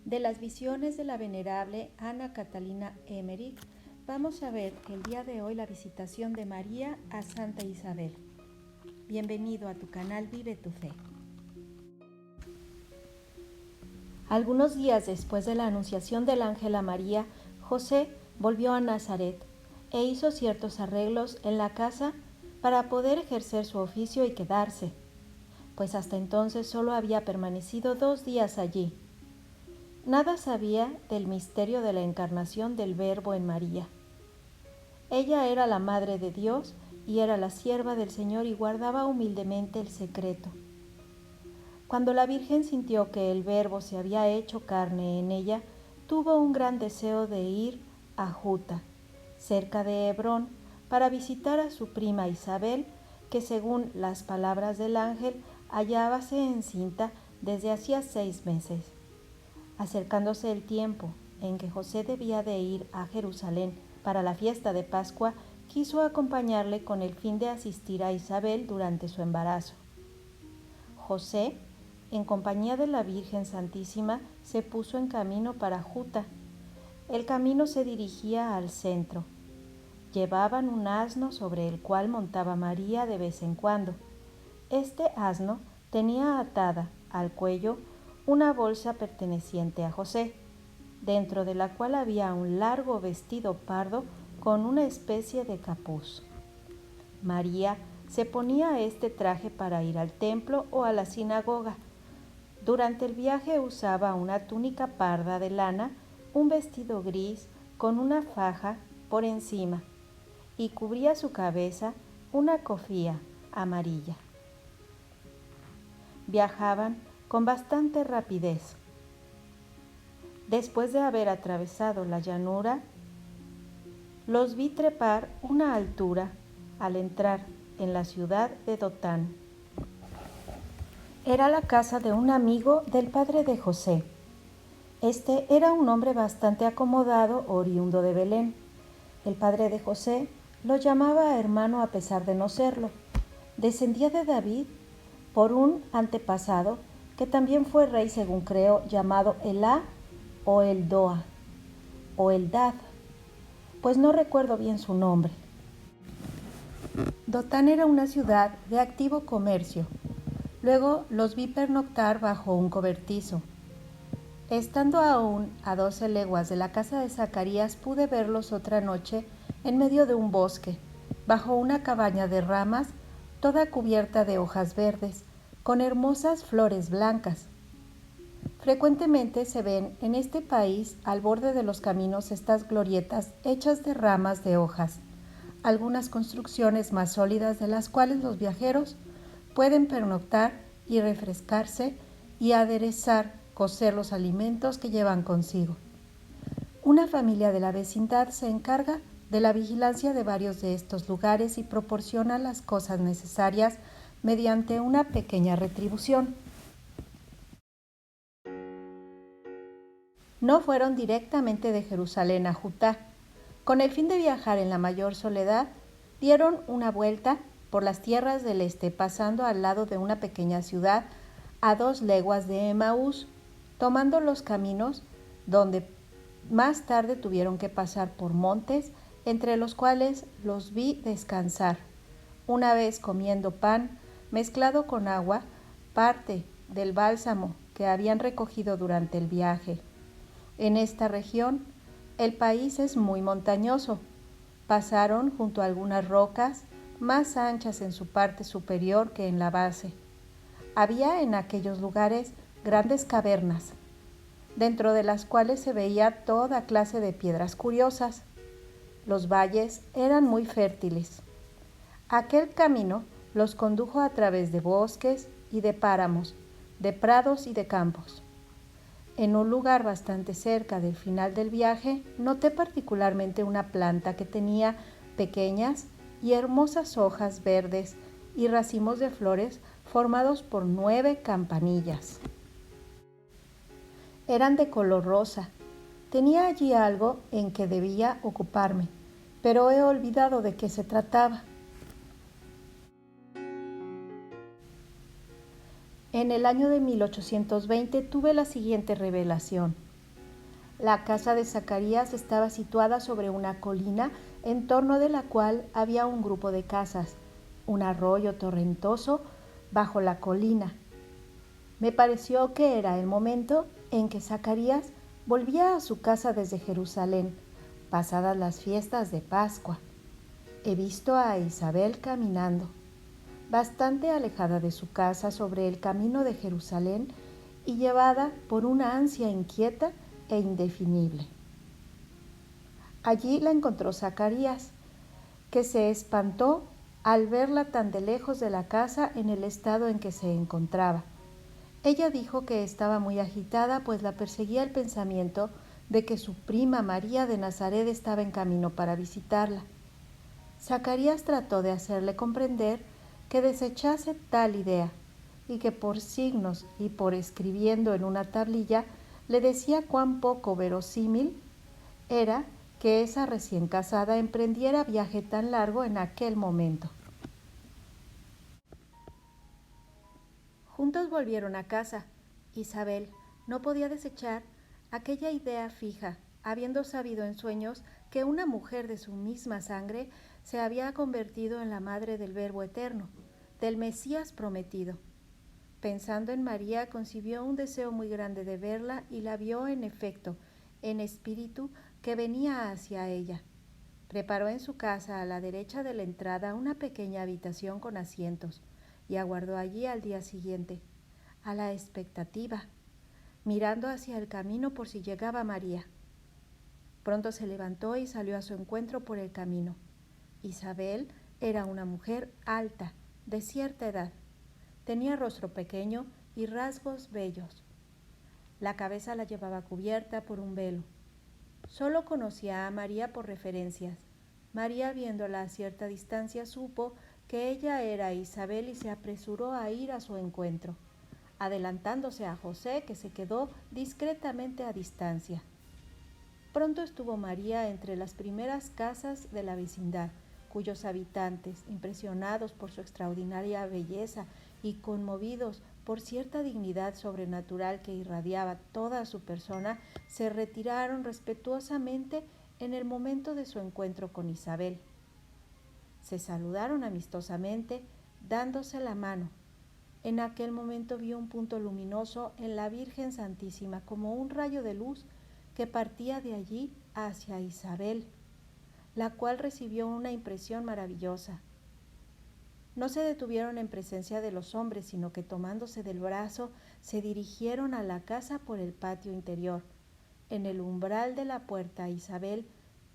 De las visiones de la venerable Ana Catalina Emmerich, vamos a ver el día de hoy la visitación de María a Santa Isabel. Bienvenido a tu canal Vive tu Fe. Algunos días después de la anunciación del ángel a María, José volvió a Nazaret e hizo ciertos arreglos en la casa para poder ejercer su oficio y quedarse, pues hasta entonces solo había permanecido 2 días allí. Nada sabía del misterio de la encarnación del Verbo en María. Ella era la Madre de Dios y era la sierva del Señor y guardaba humildemente el secreto. Cuando la Virgen sintió que el Verbo se había hecho carne en ella, tuvo un gran deseo de ir a Juta, cerca de Hebrón, para visitar a su prima Isabel, que según las palabras del ángel, hallábase encinta desde hacía 6 meses. Acercándose el tiempo en que José debía de ir a Jerusalén para la fiesta de Pascua, quiso acompañarle con el fin de asistir a Isabel durante su embarazo. José, en compañía de la Virgen Santísima, se puso en camino para Juta. El camino se dirigía al centro. Llevaban un asno sobre el cual montaba María de vez en cuando. Este asno tenía atada al cuello una bolsa perteneciente a José, dentro de la cual había un largo vestido pardo con una especie de capuz. María se ponía este traje para ir al templo o a la sinagoga. Durante el viaje usaba una túnica parda de lana, un vestido gris con una faja por encima y cubría su cabeza una cofía amarilla. Viajaban con bastante rapidez. Después de haber atravesado la llanura, los vi trepar una altura al entrar en la ciudad de Dotán. Era la casa de un amigo del padre de José. Este era un hombre bastante acomodado, oriundo de Belén. El padre de José lo llamaba hermano a pesar de no serlo. Descendía de David por un antepasado que también fue rey, según creo, llamado Elá o Eldoa o Eldad, pues no recuerdo bien su nombre. Dotán era una ciudad de activo comercio. Luego los vi pernoctar bajo un cobertizo. Estando aún a 12 leguas de la casa de Zacarías, pude verlos otra noche en medio de un bosque, bajo una cabaña de ramas, toda cubierta de hojas verdes, con hermosas flores blancas. Frecuentemente se ven en este país al borde de los caminos estas glorietas hechas de ramas de hojas, algunas construcciones más sólidas de las cuales los viajeros pueden pernoctar y refrescarse y aderezar, cocer los alimentos que llevan consigo. Una familia de la vecindad se encarga de la vigilancia de varios de estos lugares y proporciona las cosas necesarias mediante una pequeña retribución. No fueron directamente de Jerusalén a Judá. Con el fin de viajar en la mayor soledad, dieron una vuelta por las tierras del este, pasando al lado de una pequeña ciudad a 2 leguas de Emaús, tomando los caminos donde más tarde tuvieron que pasar por montes, entre los cuales los vi descansar, una vez comiendo pan mezclado con agua, parte del bálsamo que habían recogido durante el viaje. En esta región, el país es muy montañoso. Pasaron junto a algunas rocas más anchas en su parte superior que en la base. Había en aquellos lugares grandes cavernas, dentro de las cuales se veía toda clase de piedras curiosas. Los valles eran muy fértiles. Aquel camino los condujo a través de bosques y de páramos, de prados y de campos. En un lugar bastante cerca del final del viaje, noté particularmente una planta que tenía pequeñas y hermosas hojas verdes y racimos de flores formados por 9 campanillas. Eran de color rosa. Tenía allí algo en que debía ocuparme, pero he olvidado de qué se trataba. En el año de 1820 tuve la siguiente revelación. La casa de Zacarías estaba situada sobre una colina en torno de la cual había un grupo de casas, un arroyo torrentoso bajo la colina. Me pareció que era el momento en que Zacarías volvía a su casa desde Jerusalén, pasadas las fiestas de Pascua. He visto a Isabel caminando, bastante alejada de su casa sobre el camino de Jerusalén y llevada por una ansia inquieta e indefinible. Allí la encontró Zacarías, que se espantó al verla tan de lejos de la casa en el estado en que se encontraba. Ella dijo que estaba muy agitada, pues la perseguía el pensamiento de que su prima María de Nazaret estaba en camino para visitarla. Zacarías trató de hacerle comprender que desechase tal idea y que por signos y por escribiendo en una tablilla le decía cuán poco verosímil era que esa recién casada emprendiera viaje tan largo en aquel momento. Juntos volvieron a casa. Isabel no podía desechar aquella idea fija, habiendo sabido en sueños que una mujer de su misma sangre se había convertido en la madre del Verbo eterno, del Mesías prometido. Pensando en María, concibió un deseo muy grande de verla y la vio en efecto, en espíritu, que venía hacia ella. Preparó en su casa a la derecha de la entrada una pequeña habitación con asientos y aguardó allí al día siguiente, a la expectativa, mirando hacia el camino por si llegaba María. Pronto se levantó y salió a su encuentro por el camino. Isabel era una mujer alta, de cierta edad. Tenía rostro pequeño y rasgos bellos. La cabeza la llevaba cubierta por un velo. Solo conocía a María por referencias. María, viéndola a cierta distancia, supo que ella era Isabel y se apresuró a ir a su encuentro, adelantándose a José, que se quedó discretamente a distancia. Pronto estuvo María entre las primeras casas de la vecindad, cuyos habitantes, impresionados por su extraordinaria belleza y conmovidos por cierta dignidad sobrenatural que irradiaba toda su persona, se retiraron respetuosamente en el momento de su encuentro con Isabel. Se saludaron amistosamente, dándose la mano. En aquel momento vio un punto luminoso en la Virgen Santísima, como un rayo de luz que partía de allí hacia Isabel, la cual recibió una impresión maravillosa. No se detuvieron en presencia de los hombres, sino que tomándose del brazo se dirigieron a la casa por el patio interior. En el umbral de la puerta, Isabel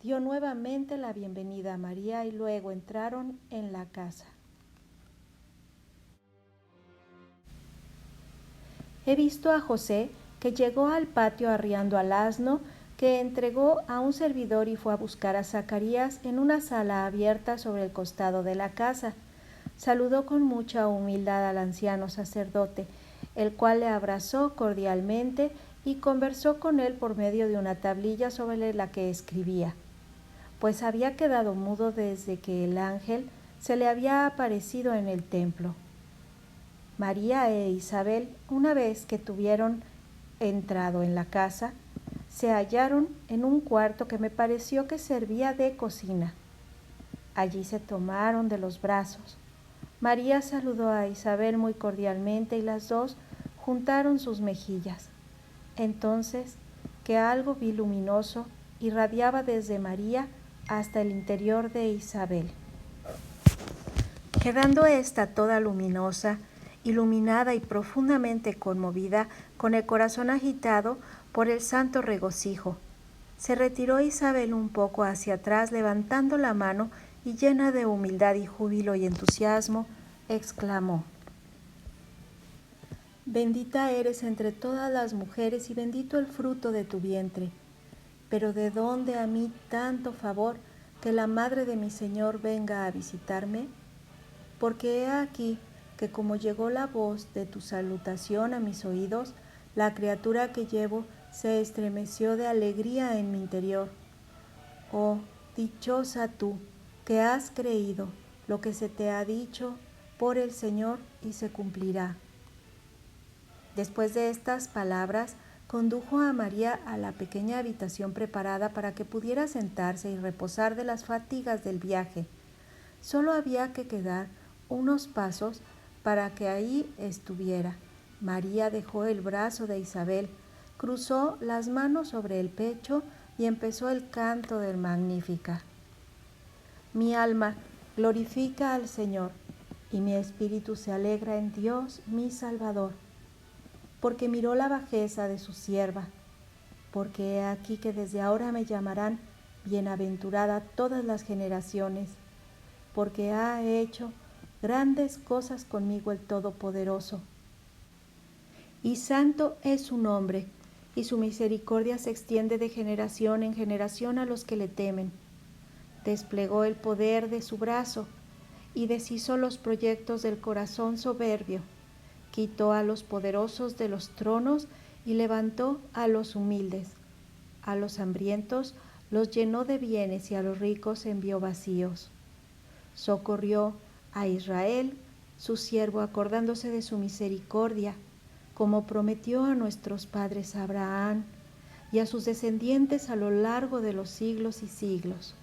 dio nuevamente la bienvenida a María y luego entraron en la casa. He visto a José, que llegó al patio arriando al asno, que entregó a un servidor y fue a buscar a Zacarías en una sala abierta sobre el costado de la casa. Saludó con mucha humildad al anciano sacerdote, el cual le abrazó cordialmente y conversó con él por medio de una tablilla sobre la que escribía, pues había quedado mudo desde que el ángel se le había aparecido en el templo. María e Isabel, una vez que tuvieron entrado en la casa, se hallaron en un cuarto que me pareció que servía de cocina. Allí se tomaron de los brazos. María saludó a Isabel muy cordialmente y las dos juntaron sus mejillas. Entonces, que algo vi luminoso irradiaba desde María hasta el interior de Isabel. Quedando ésta toda luminosa, iluminada y profundamente conmovida, con el corazón agitado por el santo regocijo, se retiró Isabel un poco hacia atrás, levantando la mano y llena de humildad y júbilo y entusiasmo, exclamó: Bendita eres entre todas las mujeres y bendito el fruto de tu vientre. Pero ¿de dónde a mí tanto favor que la madre de mi Señor venga a visitarme? Porque he aquí que como llegó la voz de tu salutación a mis oídos, la criatura que llevo se estremeció de alegría en mi interior. Oh, dichosa tú, que has creído lo que se te ha dicho por el Señor y se cumplirá. Después de estas palabras, condujo a María a la pequeña habitación preparada para que pudiera sentarse y reposar de las fatigas del viaje. Solo había que dar unos pasos para que ahí estuviera. María dejó el brazo de Isabel, cruzó las manos sobre el pecho y empezó el canto del Magníficat. Mi alma glorifica al Señor, y mi espíritu se alegra en Dios mi Salvador, porque miró la bajeza de su sierva, porque he aquí que desde ahora me llamarán bienaventurada todas las generaciones, porque ha hecho grandes cosas conmigo el Todopoderoso. Y santo es su nombre, y su misericordia se extiende de generación en generación a los que le temen. Desplegó el poder de su brazo y deshizo los proyectos del corazón soberbio. Quitó a los poderosos de los tronos y levantó a los humildes. A los hambrientos los llenó de bienes y a los ricos envió vacíos. Socorrió a Israel, su siervo, acordándose de su misericordia, como prometió a nuestros padres Abraham y a sus descendientes a lo largo de los siglos y siglos.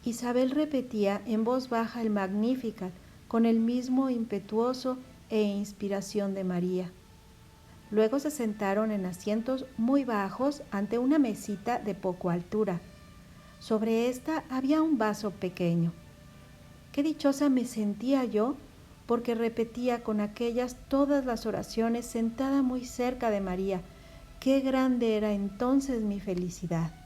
Isabel repetía en voz baja el Magnificat con el mismo impetuoso e inspiración de María. Luego se sentaron en asientos muy bajos ante una mesita de poco altura. Sobre esta había un vaso pequeño. Qué dichosa me sentía yo, porque repetía con aquellas todas las oraciones sentada muy cerca de María. Qué grande era entonces mi felicidad.